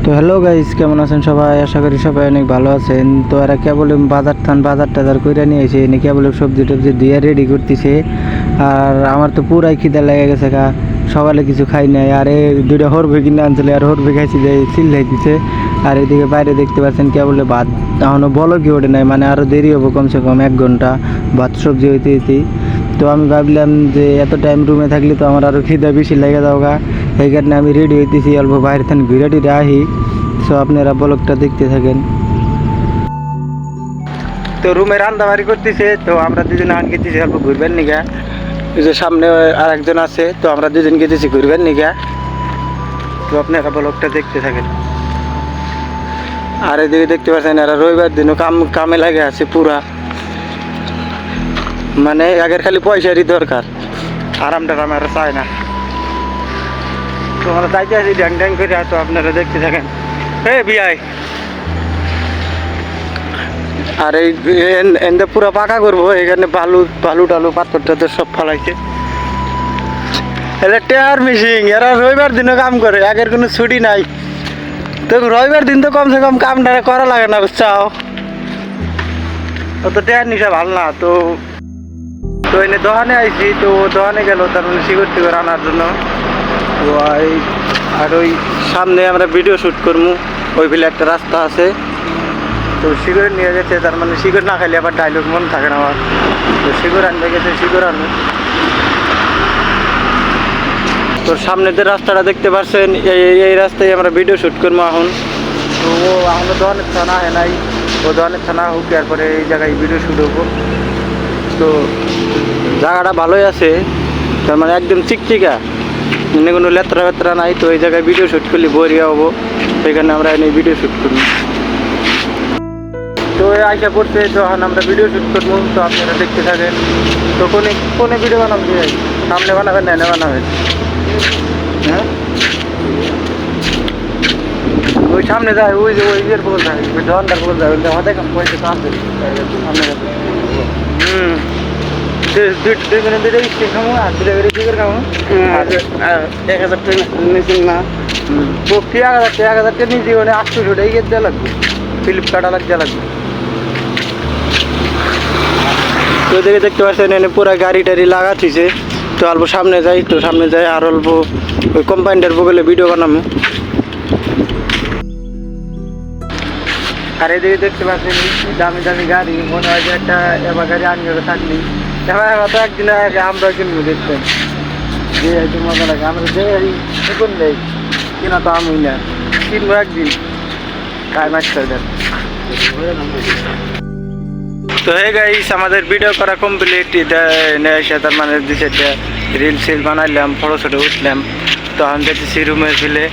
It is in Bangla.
তো হ্যালো গাইস, কেমন আছেন সবাই? আশা করি সবাই অনেক ভালো আছেন। তো এরা কেবল বাজার টাজার করে নিয়ে এসে এনে কেবল সবজি টবজি দিয়ে রেডি করতেছে। আর আমার তো পুরাই খিদা লেগে গেছে গা, সকালে কিছু খাই নাই। আর এই দুইটা হরবে কিনে আনছিল, আর হরবে খাইছি যে চিল্লাই দিছে। আর এদিকে বাইরে দেখতে পাচ্ছেন কেবল ভাত এখনও বলো কি ওঠে নাই, মানে আরও দেরি হবো কমসে কম 1 ঘন্টা ভাত সবজি হইতেই। তো আমি ভাবলাম যে এত টাইম রুমে থাকলে তো আমার আরও খিদা বেশি লেগে যাও গা, এই কারণে আমি রেডি হইতেছি অল্প বাইরে থেকে ঘুরে টুরে আহি। সো আপনারা ব্লগটা দেখতে থাকেন। তো রুমে রান্দাবাড়ি করতেছে, তো আমরা দুজনে আন গেতেছি অল্প ঘুরবেন নিগা। এই যে সামনে আর একজন আছে, তো আমরা দুজন গেতেছি ঘুরবেন নিগা। তো আপনারা ব্লগটা দেখতে থাকেন। আর এদিকে দেখতে পাচ্ছেন এরা রবিবার দিনও কামে লাগে আছে পুরা, মানে আগের খালি পয়সারই দরকার, আরাম টারাম আর চায় না। তো আমরা যাইতে আছি ড্যাং ড্যাং করে, তো আপনারা দেখতে থাকেন। বিআই আর এই এনদে পুরো পাকা করবো, এখানে বালু টালু পাথর টাথর সব ফালাইছে। এটা টেয়ার মিশিং, এরা রবিবার দিনও কাম করে, আগের কোনো ছুটি নাই। তো রবিবার দিন তো কমসে কম কামটা করা লাগে না, বুঝছাও? তো টেয়ার নিশা ভাল না। তো এনে দোকানে আইছি, তো দোকানে গেল তার মানে সিগারেট টিগার আনার জন্য। তো আর ওই সামনে আমরা ভিডিও শ্যুট করবো, ওই ফেলে একটা রাস্তা আছে। তো সিগারেট নিয়ে গেছে, তার মানে সিগারেট না খাইলে আবার ডায়লগ মনে থাকে না আমার। তো সিগারেট আনতে গেছে, সিগারেট আনবে। তো সামনে যে রাস্তাটা দেখতে পাচ্ছেন, এই রাস্তায় আমরা ভিডিও শ্যুট করবো এখন। তো ও এখনো দোকানের থানা হয় নাই, ও দোকানের থানা হোক, তারপরে এই জায়গায় ভিডিও শ্যুট হবো। তো জায়গাটা ভালোই আছে, তার মানে একদম চিকচিকা, মানে কোনো লেত্রা ফেত্রা নাই। তো এই জায়গায় ভিডিও শ্যুট করলে বরিয়া হবো, সেখানে আমরা এনে ভিডিও শ্যুট করবো। তো আইসা পড়ছে, তো এখন আমরা ভিডিও শ্যুট করবো, তো আপনারা দেখতে থাকেন। তো কোনে ভিডিও বানাবেন? সামনে বানাবেন না এনে বানাবেন? হ্যাঁ, ওই সামনে যায়, ওই যে ওই ইয়ের বল যায়, ওই দোকানদার বল যায়, ওইটা আমাদের পয়সা কাজ করি সামনে যাবে। দুই মিনিট দুইটা স্টিক খামো আর দুটা করে কি করে খামো। 1000 টাকা নিয়েছেন না? তো 1000 টাকা নিয়েছি, মানে 800 টাকা গিয়ে দেওয়া লাগবে, ফ্লিপকার্ট আলাদা দেওয়া লাগবে। তো দেখে দেখতে পাচ্ছেন এনে পুরো গাড়ি টাড়ি লাগাচ্ছিছে। তো অল্প সামনে যাই, তো সামনে যাই আর অল্প ওই কোম্পানিটার বগলে ভিডিও বানাবো। আর এদিকে দেখতে পাচ্ছেন দামি দামি গাড়ি, মনে হয় যে একটা এবার গাড়ি আনবে থাকলি এবার তো একদিন আগে আমরা কিনবো, দেখতেন যে একটু মজা লাগে। আমরা যে এখন নেই কিনা, তো আমি না কিনবো একদিন গায়ে মাছটা দেন। তো হে গাইস, আমাদের ভিডিও করা কমপ্লিট। তার মানে 2-4টা রিল সিল বানাইলাম, ফটো ছটো উঠলাম। তো আমি যাচ্ছি রুমের ফেলে।